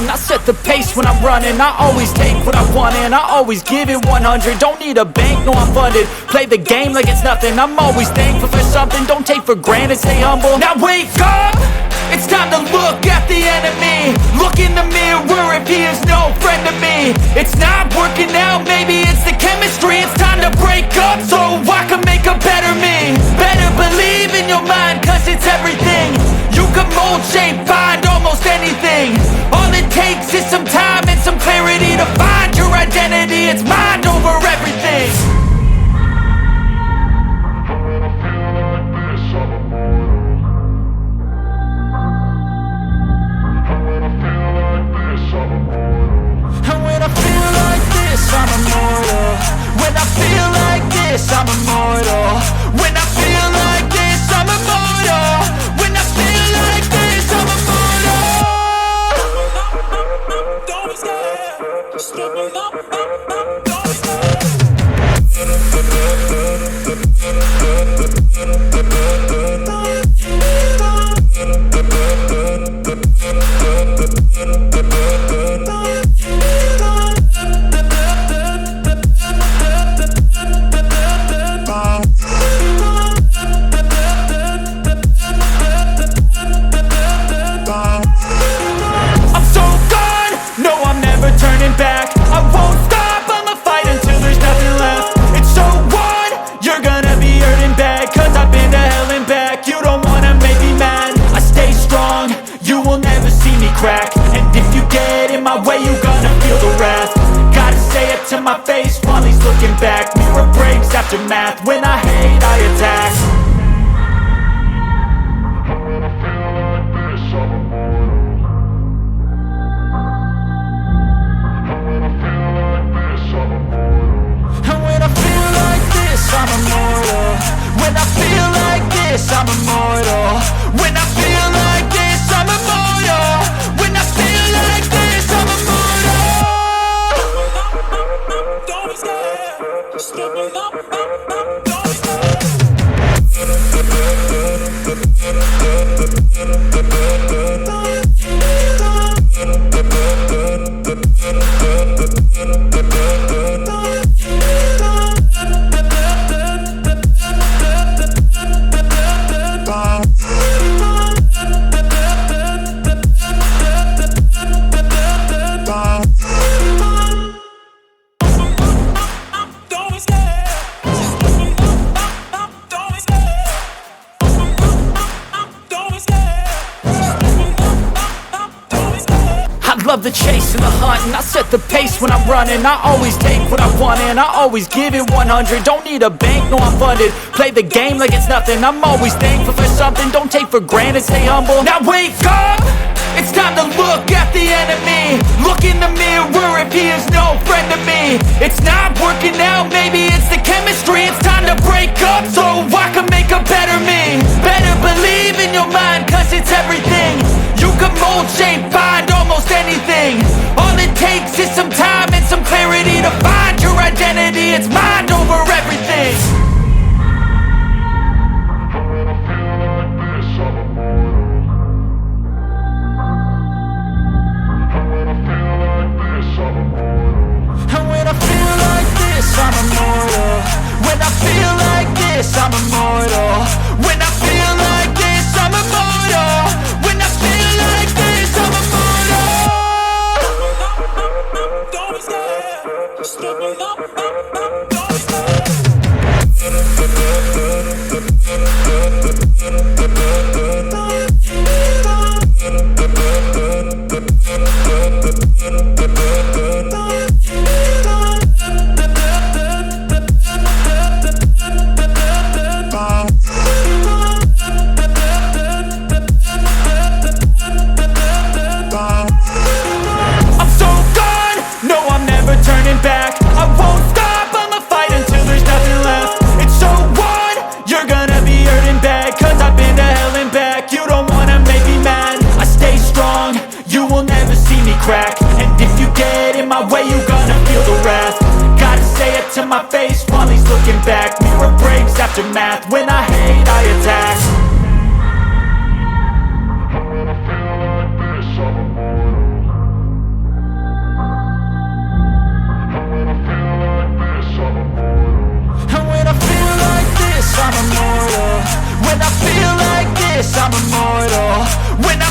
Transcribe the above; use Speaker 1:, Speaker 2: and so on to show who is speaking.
Speaker 1: and I set the pace when I'm running. I always take what I want and I always give it 100. Don't need a bank, no I'm funded. Play the game like it's nothing. I'm always thankful for something. Don't take for granted, stay humble. Now wake up, it's time to look at the enemy. Look in the mirror if he is no friend to me. It's not working out, maybe it's the chemistry. It's time to break up so I can make a better me. Better believe in your mind, cause it's everything. You can mold, shape, find almost anything. All it takes is some time and some clarity to find your identity. It's mind over everything. I'm immortal. When I feel like this, I'm immortal. When I feel like this, I'm immortal. When I feel like this, I'm immortal. Don't be scared. Just look up. Don't be scared. Turning back, I won't stop, I'ma fight until there's nothing left. It's so on, you're gonna be hurting bad, cause I've been to hell and back. You don't wanna make me mad, I stay strong, you will never see me crack. And if you get in my way, you gonna feel the wrath. Gotta say it to my face while he's looking back. Mirror breaks after math, when I hate I attack. I'm immortal. When I feel like this, I'm immortal. When I feel like this, I'm immortal. When I feel like this, I'm immortal. Don't be scared. Just look up. Don't be scared. Love the chase and the hunt, and I set the pace when I'm running. I always take what I want and I always give it 100. Don't need a bank, no I'm funded. Play the game like it's nothing. I'm always thankful for something. Don't take for granted, stay humble. Now wake up, it's time to look at the enemy. Look in the mirror if he is no friend to me. It's not working out, maybe it's the chemistry. It's time to break up so I can make a better me. Better believe in your mind, cause it's everything. You can mold, shape, find almost anything. All it takes is some time and some clarity to find your identity. It's mind over everything. And when I feel like this, I'm immortal. When I feel like this, I'm immortal. When I feel like this, I'm immortal. When I feel like this, I'm immortal. Don't be scared. Just look up. Don't be scared. Crack. And if you get in my way, you gonna feel the wrath. Gotta say it to my face while he's looking back. Mirror breaks after math, when I hate I attack. When I feel like this, I'm immortal. this, I'm immortal. When I